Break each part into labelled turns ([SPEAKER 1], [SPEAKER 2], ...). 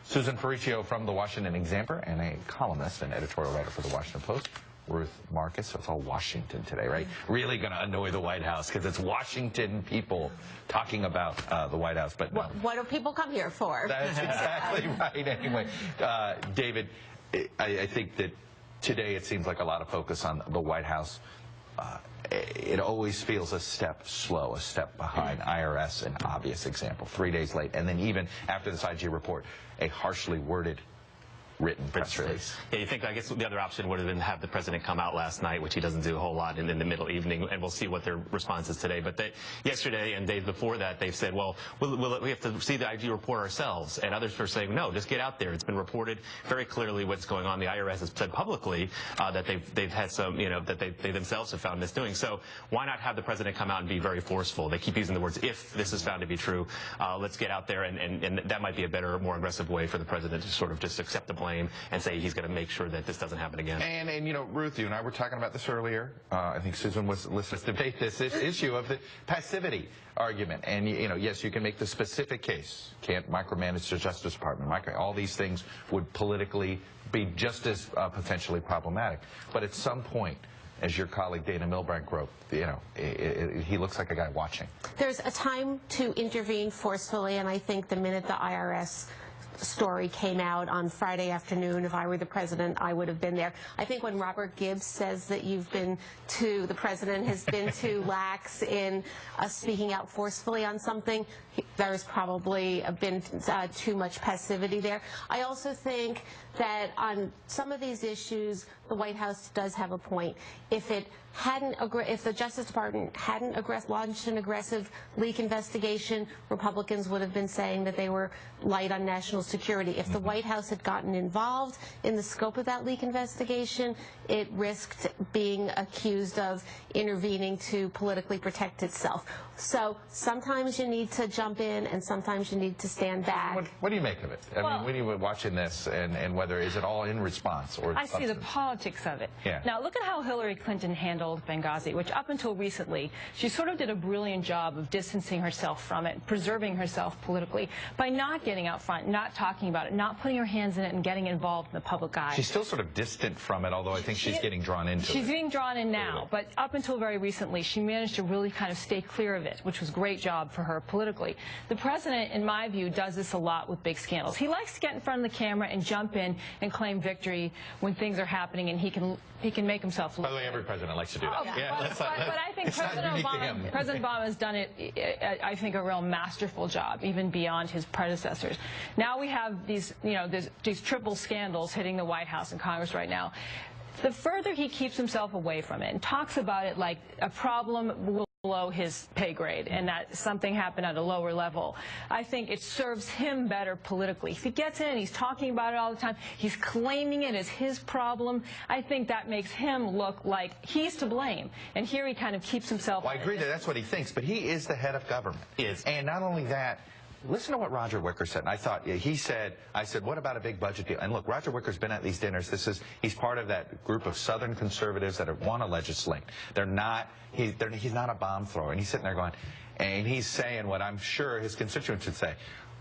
[SPEAKER 1] Susan Ferrechio from the Washington Examiner and a columnist and editorial writer for the Washington Post. Ruth Marcus, so it's all Washington today, right? Really going to annoy the White House because it's Washington people talking about the White House. But no.
[SPEAKER 2] What do people come here for?
[SPEAKER 1] That's exactly right. Anyway, David, I think that today it seems like a lot of focus on the White House. It always feels a step slow, a step behind. IRS, an obvious example, 3 days late. And then even after this IG report, a harshly worded written press release.
[SPEAKER 3] Yeah, you think, I guess the other option would have been have the president come out last night, which he doesn't do a whole lot in the middle evening, and we'll see what their response is today. But yesterday and days before that, they've said, well, we have to see the IG report ourselves. And others are saying, no, just get out there. It's been reported very clearly what's going on. The IRS has said publicly that they've had some, that they themselves have found misdoing. So why not have the president come out and be very forceful? They keep using the words, if this is found to be true, let's get out there. And that might be a better, more aggressive way for the president to sort of just accept the blame and say he's going to make sure that this doesn't happen again.
[SPEAKER 1] And Ruth, you and I were talking about this earlier. I think Susan was listening to debate this issue of the passivity argument. And, yes, you can make the specific case. Can't micromanage the Justice Department. All these things would politically be just as potentially problematic. But at some point, as your colleague Dana Milbank wrote, he looks like a guy watching.
[SPEAKER 2] There's a time to intervene forcefully, and I think the minute the IRS story came out on Friday afternoon, if I were the president, I would have been there. I think when Robert Gibbs says that the president has been too lax in speaking out forcefully on something, there's probably been too much passivity there. I also think that on some of these issues, the White House does have a point. If the Justice Department hadn't launched an aggressive leak investigation, Republicans would have been saying that they were light on national security. If the White House had gotten involved in the scope of that leak investigation, it risked being accused of intervening to politically protect itself. So sometimes you need to jump in and sometimes you need to stand back.
[SPEAKER 1] What do you make of it? I mean, when you were watching this and whether is it all in response or
[SPEAKER 4] I see the politics of it.
[SPEAKER 1] Yeah.
[SPEAKER 4] Now look at how Hillary Clinton handled Benghazi, which up until recently she sort of did a brilliant job of distancing herself from it, preserving herself politically by not getting out front, not talking about it, not putting her hands in it and getting involved in the public eye.
[SPEAKER 1] She's still sort of distant from it, although I think she's getting drawn into it.
[SPEAKER 4] She's being drawn in now, but up until very recently she managed to really kind of stay clear of it, which was a great job for her politically. The president, in my view, does this a lot with big scandals. He likes to get in front of the camera and jump in and claim victory when things are happening, and he can make himself look.
[SPEAKER 1] By the way, every president likes to do that.
[SPEAKER 4] Oh, yeah. But I think President Obama has done it, I think, a real masterful job, even beyond his predecessors. Now we have these, these triple scandals hitting the White House and Congress right now. The further he keeps himself away from it and talks about it like a problem below his pay grade and that something happened at a lower level, I think it serves him better politically. If he gets in and he's talking about it all the time, he's claiming it as his problem, I think that makes him look like he's to blame. And here he kind of keeps himself.
[SPEAKER 1] Well, I agree that that's what he thinks, but he is the head of government. And not only that, listen to what Roger Wicker said. And I thought, I said, what about a big budget deal? And look, Roger Wicker's been at these dinners. He's part of that group of Southern conservatives that want to legislate. He's not a bomb thrower. And he's sitting there going, and he's saying what I'm sure his constituents would say.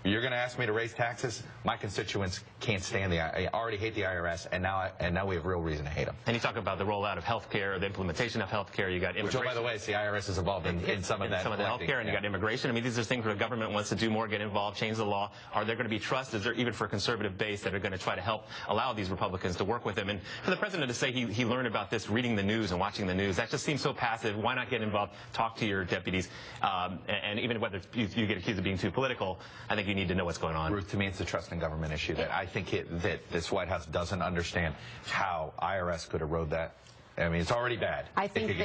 [SPEAKER 1] You're going to ask me to raise taxes? My constituents can't stand I already hate the IRS, and now we have real reason to hate them.
[SPEAKER 3] And you talk about the rollout of health care, the implementation of health care. You got immigration.
[SPEAKER 1] Which, by the way, the IRS is involved in some of that.
[SPEAKER 3] Some of the health care, and you got immigration. I mean, these are things where the government wants to do more, get involved, change the law. Are there going to be trust? Is there even for a conservative base that are going to try to help allow these Republicans to work with him? And for the president to say he learned about this reading the news and watching the news, that just seems so passive. Why not get involved? Talk to your deputies, and even whether you get accused of being too political, I think you need to know what's going on.
[SPEAKER 1] Ruth, to me, it's a trust in government issue that I think that this White House doesn't understand how IRS could erode that. I mean, it's already bad.
[SPEAKER 2] I think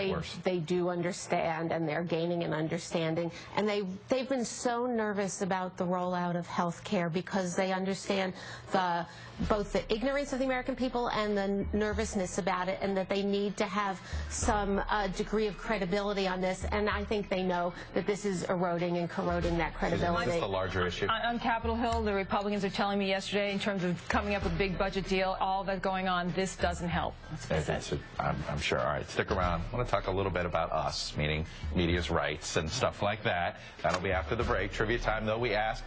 [SPEAKER 2] they do understand, and they're gaining an understanding. And they've been so nervous about the rollout of health care because they understand both the ignorance of the American people and the nervousness about it, and that they need to have some degree of credibility on this. And I think they know that this is eroding and corroding that credibility.
[SPEAKER 1] Is this the larger issue?
[SPEAKER 4] On Capitol Hill, the Republicans are telling me yesterday, in terms of coming up with a big budget deal, all that's going on, this doesn't help.
[SPEAKER 1] I'm sure. All right, stick around. I want to talk a little bit about us, meaning media's rights and stuff like that. That'll be after the break. Trivia time, though, we ask